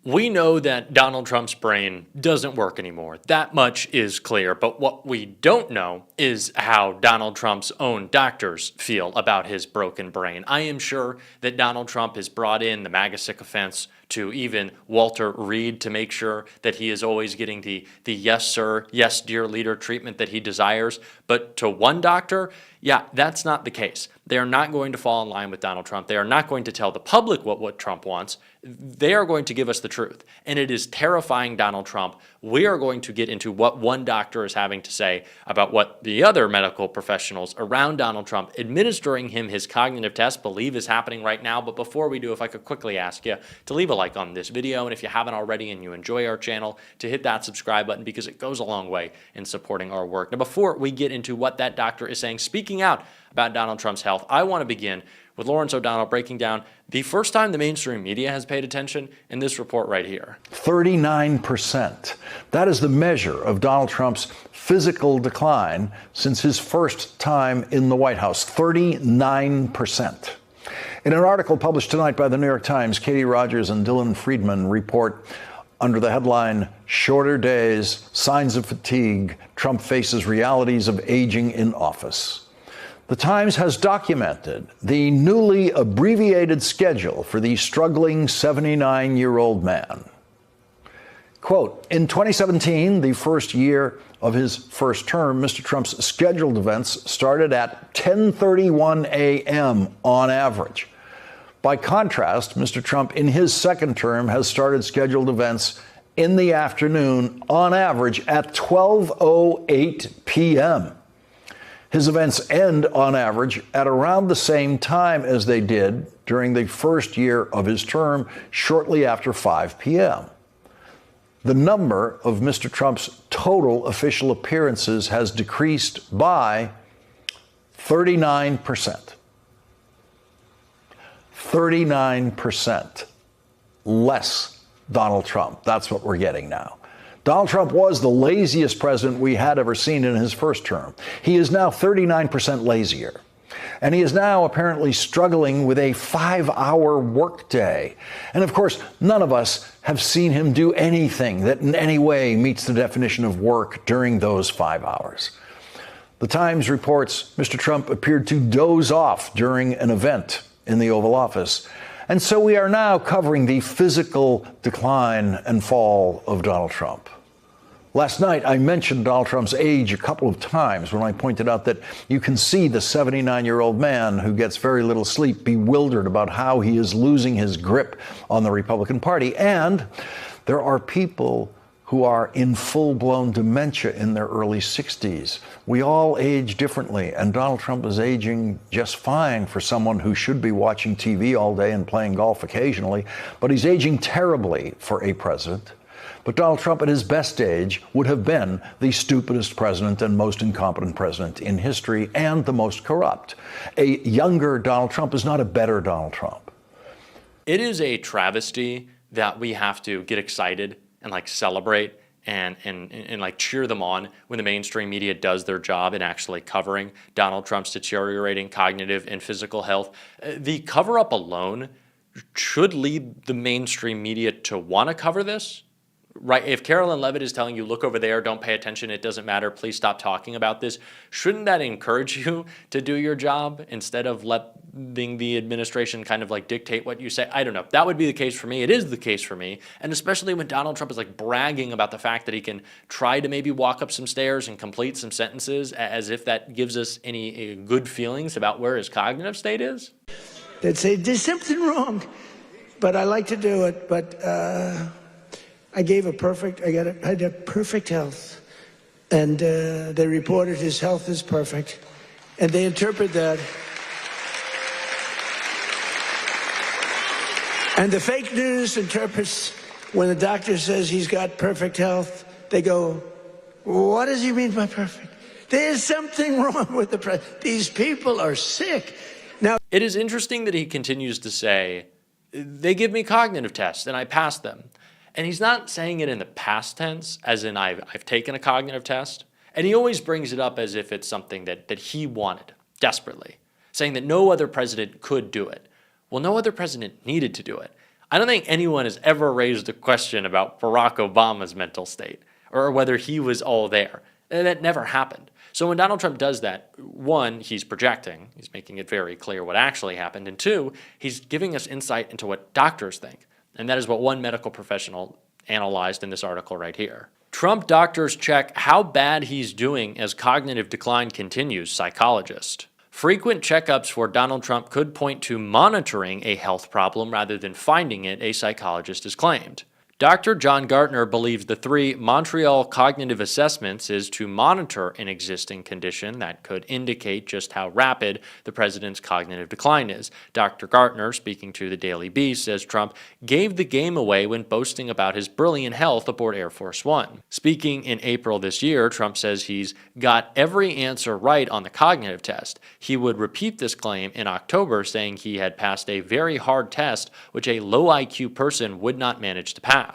We know that Donald Trump's brain doesn't work anymore. That much is clear. But what we don't know is how Donald Trump's own doctors feel about his broken brain. I am sure that Donald Trump has brought in the MAGA sycophants to even Walter Reed to make sure that he is always getting the yes, sir, yes, dear leader treatment that he desires. But to one doctor, yeah, that's not the case. They are not going to fall in line with Donald Trump. They are not going to tell the public what Trump wants. They are going to give us the truth. And it is terrifying Donald Trump. We are going to get into what one doctor is having to say about what the other medical professionals around Donald Trump administering him his cognitive test believe is happening right now. But before we do, if I could quickly ask you to leave a like on this video. And if you haven't already and you enjoy our channel, to hit that subscribe button because it goes a long way in supporting our work. Now, before we get into what that doctor is saying, speaking out about Donald Trump's health, I want to begin with Lawrence O'Donnell breaking down the first time the mainstream media has paid attention in this report right here. 39%. That is the measure of Donald Trump's physical decline since his first time in the White House. 39%. In an article published tonight by the New York Times, Katie Rogers and Dylan Friedman report under the headline, "Shorter Days, Signs of Fatigue, Trump Faces Realities of Aging in Office." The Times has documented the newly abbreviated schedule for the struggling 79-year-old man. Quote, in 2017, the first year of his first term, Mr. Trump's scheduled events started at 10:31 a.m. on average. By contrast, Mr. Trump in his second term has started scheduled events in the afternoon on average at 12:08 p.m. His events end on average at around the same time as they did during the first year of his term, shortly after 5 p.m. The number of Mr. Trump's total official appearances has decreased by 39%. 39% less Donald Trump. That's what we're getting now. Donald Trump was the laziest president we had ever seen in his first term. He is now 39% lazier. And he is now apparently struggling with a 5-hour workday. And of course, none of us have seen him do anything that in any way meets the definition of work during those 5 hours. The Times reports Mr. Trump appeared to doze off during an event in the Oval Office. And so we are now covering the physical decline and fall of Donald Trump. Last night, I mentioned Donald Trump's age a couple of times when I pointed out that you can see the 79-year-old man who gets very little sleep bewildered about how he is losing his grip on the Republican Party. And there are people who are in full-blown dementia in their early 60s. We all age differently, and Donald Trump is aging just fine for someone who should be watching TV all day and playing golf occasionally, but he's aging terribly for a president. But Donald Trump at his best age would have been the stupidest president and most incompetent president in history and the most corrupt. A younger Donald Trump is not a better Donald Trump. It is a travesty that we have to get excited and celebrate and cheer them on when the mainstream media does their job in actually covering Donald Trump's deteriorating cognitive and physical health. The cover-up alone should lead the mainstream media to want to cover this. Right, if Carolyn Levitt is telling you, look over there, don't pay attention, it doesn't matter, please stop talking about this, shouldn't that encourage you to do your job instead of letting the administration kind of dictate what you say? I don't know. That would be the case for me. It is the case for me. And especially when Donald Trump is bragging about the fact that he can try to maybe walk up some stairs and complete some sentences as if that gives us any good feelings about where his cognitive state is. They'd say, there's something wrong, but I like to do it, but I had perfect health. And they reported his health is perfect. And they interpret that. And the fake news interprets when the doctor says he's got perfect health, they go, what does he mean by perfect? There's something wrong with the president. These people are sick. Now, it is interesting that he continues to say, they give me cognitive tests and I pass them. And he's not saying it in the past tense, as in I've taken a cognitive test. And he always brings it up as if it's something that he wanted desperately, saying that no other president could do it. Well, no other president needed to do it. I don't think anyone has ever raised a question about Barack Obama's mental state or whether he was all there. And that never happened. So when Donald Trump does that, one, he's projecting. He's making it very clear what actually happened. And two, he's giving us insight into what doctors think. And that is what one medical professional analyzed in this article right here. Trump doctors check how bad he's doing as cognitive decline continues, psychologist. Frequent checkups for Donald Trump could point to monitoring a health problem rather than finding it, a psychologist has claimed. Dr. John Gartner believes the 3 Montreal cognitive assessments is to monitor an existing condition that could indicate just how rapid the president's cognitive decline is. Dr. Gartner, speaking to the Daily Beast, says Trump gave the game away when boasting about his brilliant health aboard Air Force One. Speaking in April this year, Trump says he's got every answer right on the cognitive test. He would repeat this claim in October, saying he had passed a very hard test, which a low IQ person would not manage to pass.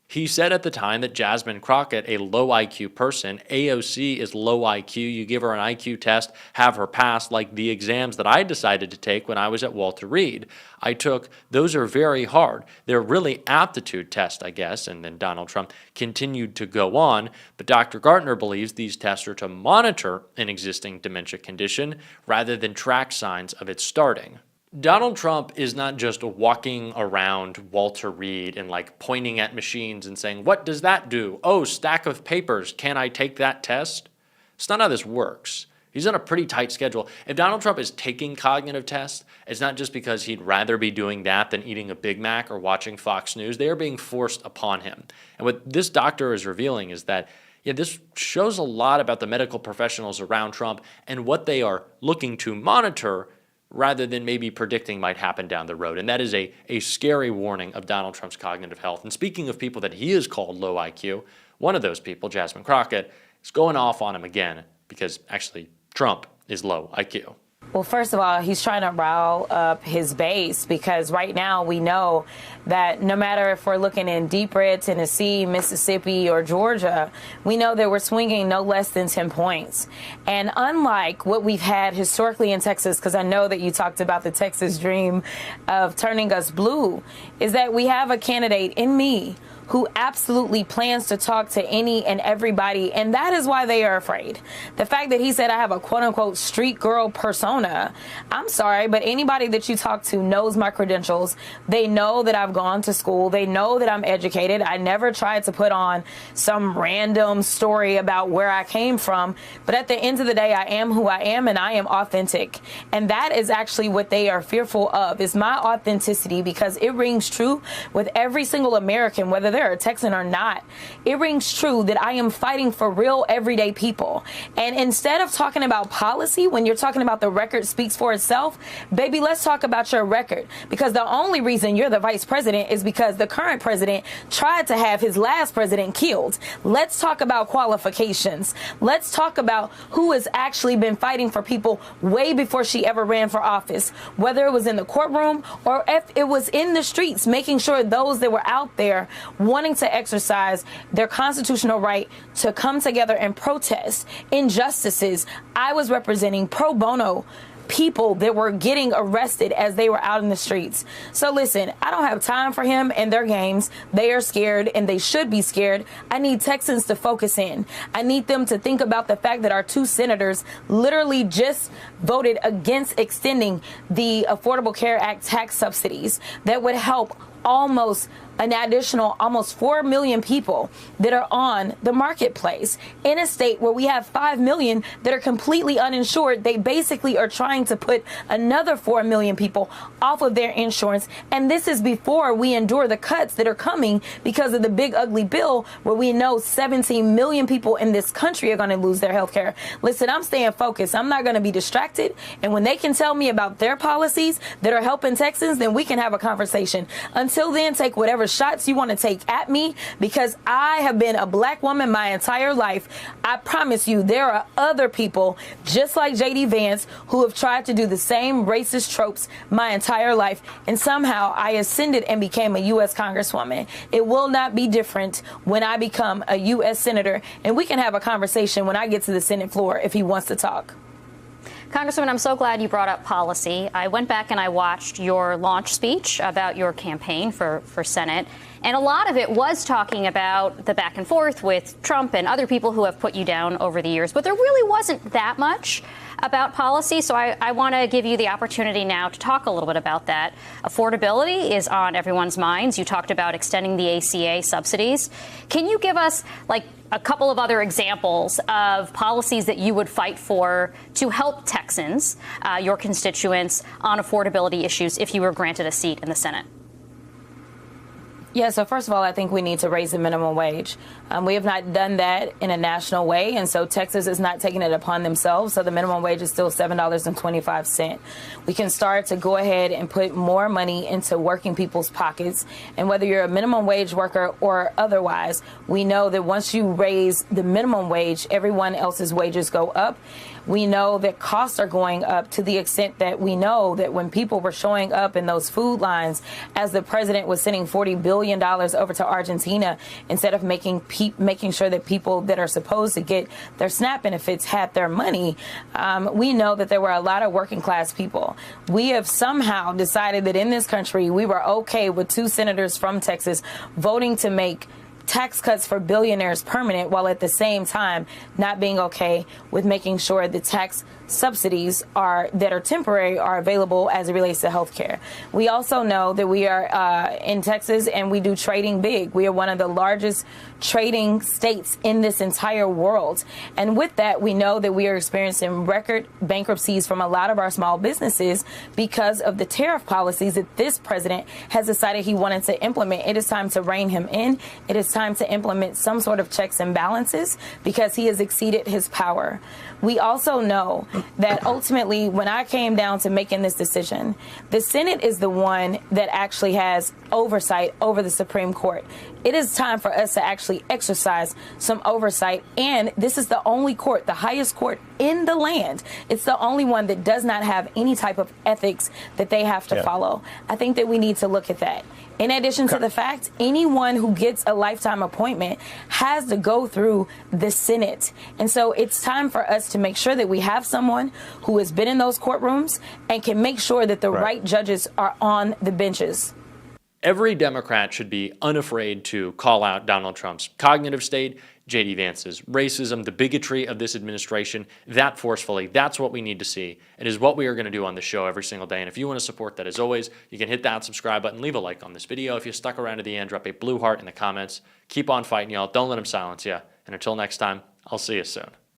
He said at the time that Jasmine Crockett, a low IQ person, AOC is low IQ, you give her an IQ test, have her pass, like the exams that I decided to take when I was at Walter Reed. I took, those are very hard. They're really aptitude tests, I guess, and then Donald Trump continued to go on, but Dr. Gartner believes these tests are to monitor an existing dementia condition rather than track signs of it starting. Donald Trump is not just walking around Walter Reed and pointing at machines and saying, what does that do? Oh, stack of papers. Can I take that test? It's not how this works. He's on a pretty tight schedule. If Donald Trump is taking cognitive tests, it's not just because he'd rather be doing that than eating a Big Mac or watching Fox News. They are being forced upon him. And what this doctor is revealing is that this shows a lot about the medical professionals around Trump and what they are looking to monitor rather than maybe predicting might happen down the road. And that is a scary warning of Donald Trump's cognitive health. And speaking of people that he has called low IQ, one of those people, Jasmine Crockett, is going off on him again because actually Trump is low IQ. Well, first of all, he's trying to rile up his base because right now we know that no matter if we're looking in deep red Tennessee, Mississippi, or Georgia, we know that we're swinging no less than 10 points. And unlike what we've had historically in Texas, because I know that you talked about the Texas dream of turning us blue, is that we have a candidate in me who absolutely plans to talk to any and everybody, and that is why they are afraid. The fact that he said I have a quote-unquote street girl persona, I'm sorry, but anybody that you talk to knows my credentials. They know that I've gone to school. They know that I'm educated. I never tried to put on some random story about where I came from, but at the end of the day, I am who I am, and I am authentic. And that is actually what they are fearful of, is my authenticity, because it rings true with every single American, whether they're a Texan or not. It rings true that I am fighting for real everyday people. And instead of talking about policy, when you're talking about the record speaks for itself, baby, let's talk about your record. Because the only reason you're the vice president is because the current president tried to have his last president killed. Let's talk about qualifications. Let's talk about who has actually been fighting for people way before she ever ran for office, whether it was in the courtroom or if it was in the streets, making sure those that were out there wanting to exercise their constitutional right to come together and protest injustices. I was representing pro bono people that were getting arrested as they were out in the streets. So listen, I don't have time for him and their games. They are scared, and they should be scared. I need Texans to focus in. I need them to think about the fact that our 2 senators literally just voted against extending the Affordable Care Act tax subsidies that would help an additional almost 4 million people that are on the marketplace in a state where we have 5 million that are completely uninsured. They basically are trying to put another 4 million people off of their insurance. And this is before we endure the cuts that are coming because of the big ugly bill, where we know 17 million people in this country are going to lose their health care. Listen, I'm staying focused. I'm not going to be distracted. And when they can tell me about their policies that are helping Texans, then we can have a conversation. Until then, take whatever shots you want to take at me, because I have been a black woman my entire life. I promise you, there are other people just like J.D. Vance who have tried to do the same racist tropes my entire life, and somehow I ascended and became a U.S. Congresswoman. It will not be different when I become a U.S. Senator, and we can have a conversation when I get to the Senate floor if he wants to talk. Congresswoman, I'm so glad you brought up policy. I went back and I watched your launch speech about your campaign for Senate, and a lot of it was talking about the back and forth with Trump and other people who have put you down over the years. But there really wasn't that much about policy, so I want to give you the opportunity now to talk a little bit about that. Affordability is on everyone's minds. You talked about extending the ACA subsidies. Can you give us, like, a couple of other examples of policies that you would fight for to help Texans, your constituents, on affordability issues if you were granted a seat in the Senate? Yeah, so first of all, I think we need to raise the minimum wage. We have not done that in a national way, and so Texas is not taking it upon themselves, so the minimum wage is still $7.25. We can start to go ahead and put more money into working people's pockets, and whether you're a minimum wage worker or otherwise, we know that once you raise the minimum wage, everyone else's wages go up. We know that costs are going up to the extent that we know that when people were showing up in those food lines as the president was sending $40 billion over to Argentina instead of making sure that people that are supposed to get their SNAP benefits had their money, we know that there were a lot of working class people. We have somehow decided that in this country we were okay with 2 senators from Texas voting to make tax cuts for billionaires permanent, while at the same time not being okay with making sure the tax subsidies that are temporary are available as it relates to health care. We also know that we are in Texas and we do trading big. We are one of the largest trading states in this entire world. And with that, we know that we are experiencing record bankruptcies from a lot of our small businesses because of the tariff policies that this president has decided he wanted to implement. It is time to rein him in. It is time to implement some sort of checks and balances because he has exceeded his power. We also know that ultimately, when I came down to making this decision, the Senate is the one that actually has oversight over the Supreme Court. It is time for us to actually exercise some oversight. And this is the only court, the highest court in the land. It's the only one that does not have any type of ethics that they have to follow. I think that we need to look at that. In addition to the fact, anyone who gets a lifetime appointment has to go through the Senate. And so it's time for us to make sure that we have someone who has been in those courtrooms and can make sure that the right judges are on the benches. Every Democrat should be unafraid to call out Donald Trump's cognitive state, J.D. Vance's racism, the bigotry of this administration, that forcefully. That's what we need to see. It is what we are going to do on the show every single day. And if you want to support that, as always, you can hit that subscribe button, leave a like on this video. If you stuck around to the end, drop a blue heart in the comments. Keep on fighting, y'all. Don't let them silence you. And until next time, I'll see you soon.